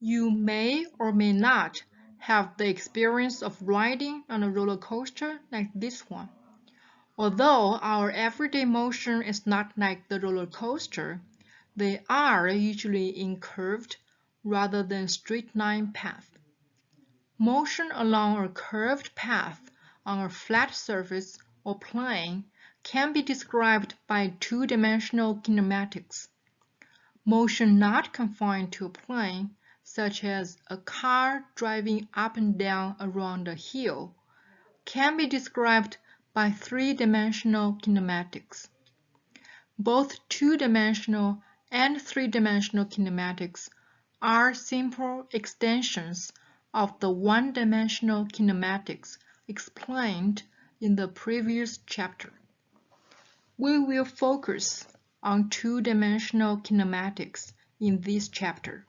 You may or may not have the experience of riding on a roller coaster like this one. Although our everyday motion is not like the roller coaster, they are usually in curved rather than straight-line paths. Motion along a curved path on a flat surface or plane can be described by two-dimensional kinematics. Motion not confined to a plane, such as a car driving up and down around a hill, can be described by three-dimensional kinematics. Both two-dimensional and three-dimensional kinematics are simple extensions of the one-dimensional kinematics explained in the previous chapter. We will focus on two-dimensional kinematics in this chapter.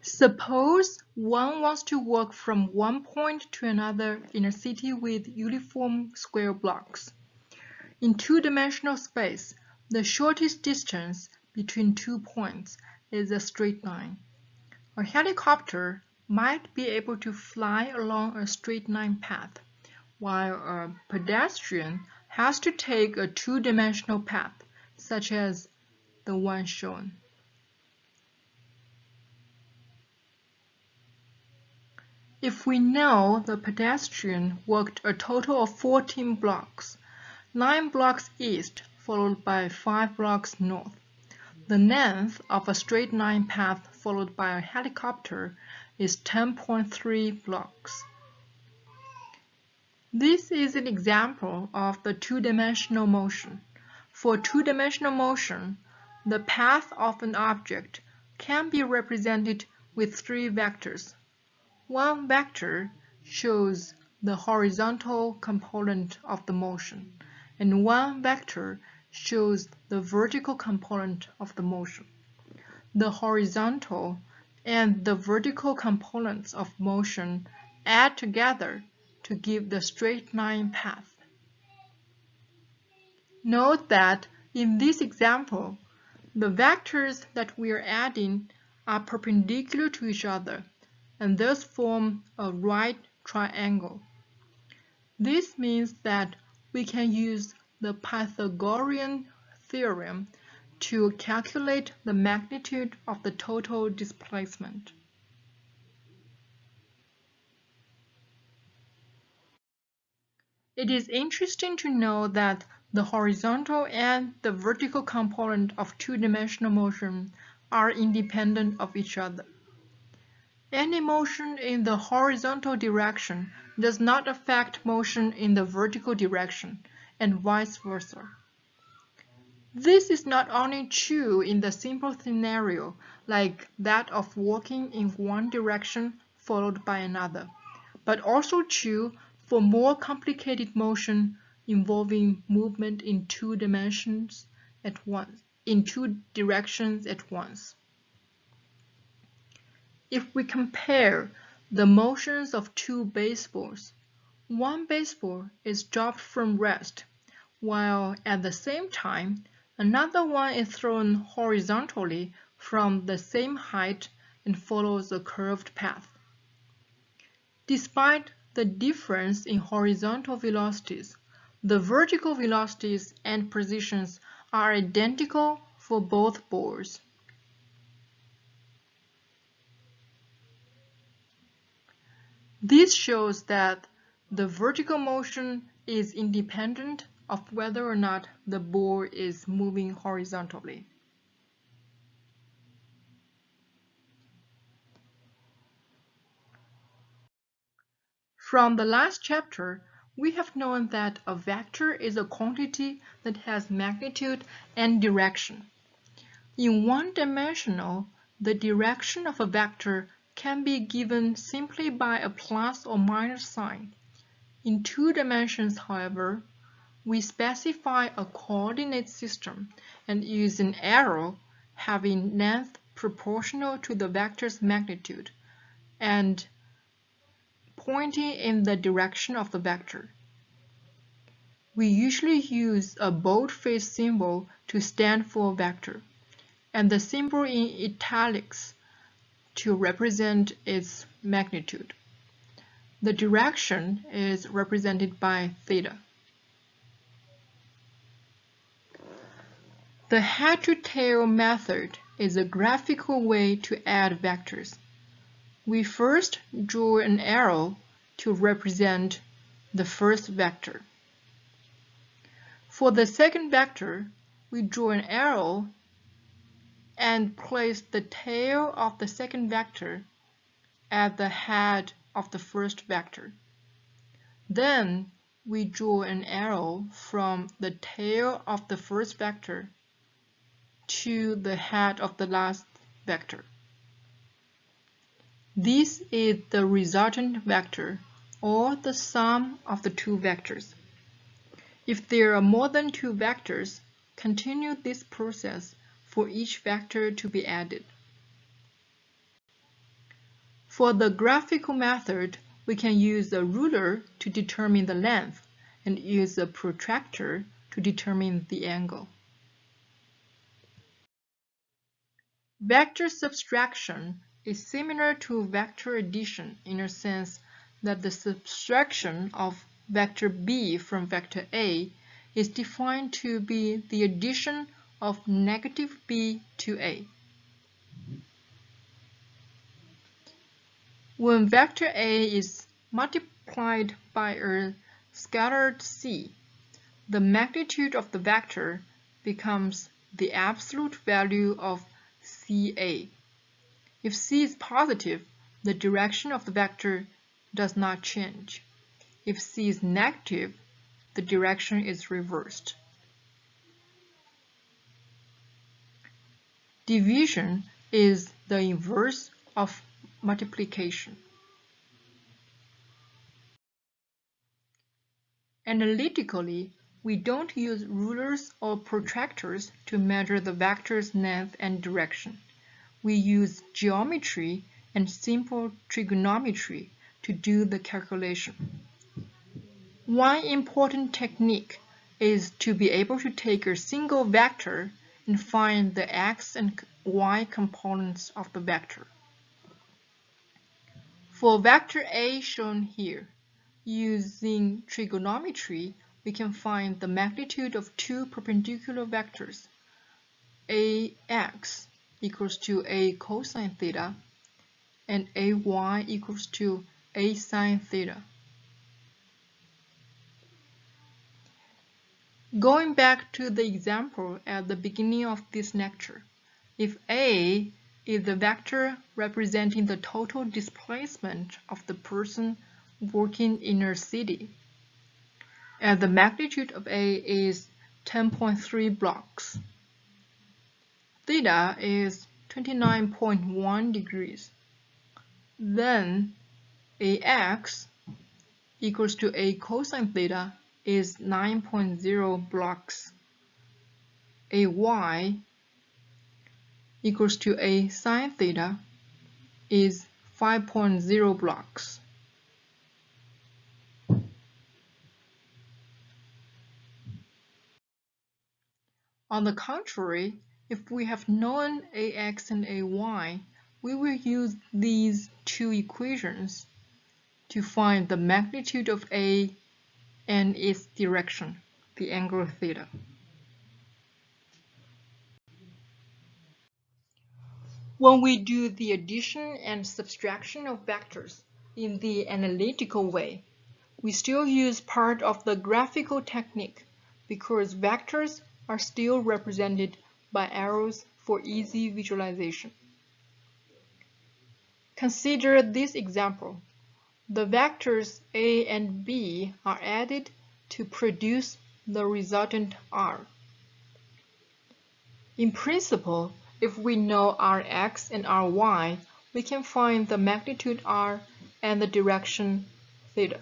Suppose one wants to walk from one point to another in a city with uniform square blocks. In two-dimensional space, the shortest distance between 2 points is a straight line. A helicopter might be able to fly along a straight line path, while a pedestrian has to take a two-dimensional path, such as the one shown. If we know the pedestrian walked a total of 14 blocks, 9 blocks east followed by 5 blocks north, the length of a straight line path followed by a helicopter is 10.3 blocks. This is an example of the two-dimensional motion. For two-dimensional motion, the path of an object can be represented with three vectors. One vector shows the horizontal component of the motion, and one vector shows the vertical component of the motion. The horizontal and the vertical components of motion add together to give the straight line path. Note that in this example, the vectors that we are adding are perpendicular to each other and thus form a right triangle. This means that we can use the Pythagorean theorem to calculate the magnitude of the total displacement. It is interesting to know that the horizontal and the vertical component of two-dimensional motion are independent of each other. Any motion in the horizontal direction does not affect motion in the vertical direction, and vice versa. This is not only true in the simple scenario, like that of walking in one direction followed by another, but also true for more complicated motion involving movement in two directions at once. If we compare the motions of two baseballs, one baseball is dropped from rest, while at the same time another one is thrown horizontally from the same height and follows a curved path. Despite the difference in horizontal velocities, the vertical velocities and positions are identical for both balls. This shows that the vertical motion is independent of whether or not the ball is moving horizontally. From the last chapter, we have known that a vector is a quantity that has magnitude and direction. In one-dimensional, the direction of a vector can be given simply by a plus or minus sign. In two dimensions, however, we specify a coordinate system and use an arrow having length proportional to the vector's magnitude and pointing in the direction of the vector. We usually use a boldface symbol to stand for a vector, and the symbol in italics to represent its magnitude. The direction is represented by theta. The head-to-tail method is a graphical way to add vectors. We first draw an arrow to represent the first vector. For the second vector, we draw an arrow and place the tail of the second vector at the head of the first vector. Then we draw an arrow from the tail of the first vector to the head of the last vector. This is the resultant vector, or the sum of the two vectors. If there are more than two vectors, continue this process for each vector to be added. For the graphical method, we can use a ruler to determine the length and use a protractor to determine the angle. Vector subtraction is similar to vector addition in a sense that the subtraction of vector b from vector a is defined to be the addition of negative b to a. When vector a is multiplied by a scattered c, the magnitude of the vector becomes the absolute value of CA. If C is positive, the direction of the vector does not change. If C is negative, the direction is reversed. Division is the inverse of multiplication. Analytically, we don't use rulers or protractors to measure the vector's length and direction. We use geometry and simple trigonometry to do the calculation. One important technique is to be able to take a single vector and find the x and y components of the vector. For vector A shown here, using trigonometry, we can find the magnitude of two perpendicular vectors, ax equals to a cosine theta and ay equals to a sine theta. Going back to the example at the beginning of this lecture, if A is the vector representing the total displacement of the person working in a city, and the magnitude of A is 10.3 blocks. Theta is 29.1 degrees. Then AX equals to A cosine theta is 9.0 blocks. AY equals to A sine theta is 5.0 blocks. On the contrary, if we have known AX and AY, we will use these two equations to find the magnitude of A and its direction, the angle theta. When we do the addition and subtraction of vectors in the analytical way, we still use part of the graphical technique because vectors are still represented by arrows for easy visualization. Consider this example. The vectors A and B are added to produce the resultant R. In principle, if we know Rx and Ry, we can find the magnitude R and the direction theta.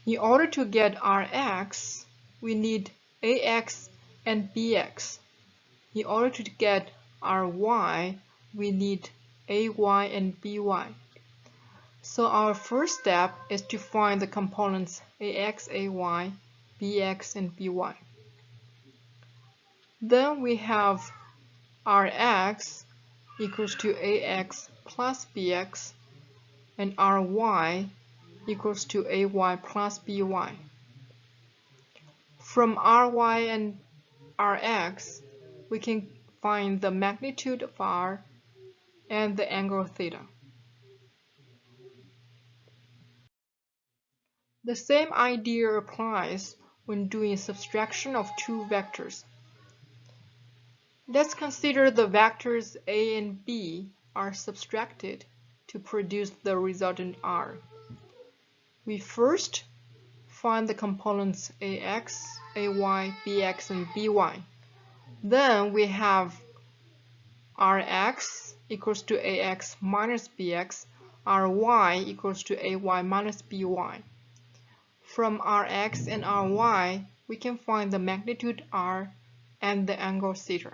In order to get Rx, we need Ax and Bx. In order to get Ry, we need Ay and By. So our first step is to find the components Ax, Ay, Bx, and By. Then we have Rx equals to Ax plus Bx and Ry equals to Ay plus By. From Ry and Rx, we can find the magnitude of R and the angle theta. The same idea applies when doing subtraction of two vectors. Let's consider the vectors A and B are subtracted to produce the resultant R. We first find the components Ax, Ay, Bx, and By. Then we have Rx equals to Ax minus Bx, Ry equals to Ay minus By. From Rx and Ry, we can find the magnitude R and the angle theta.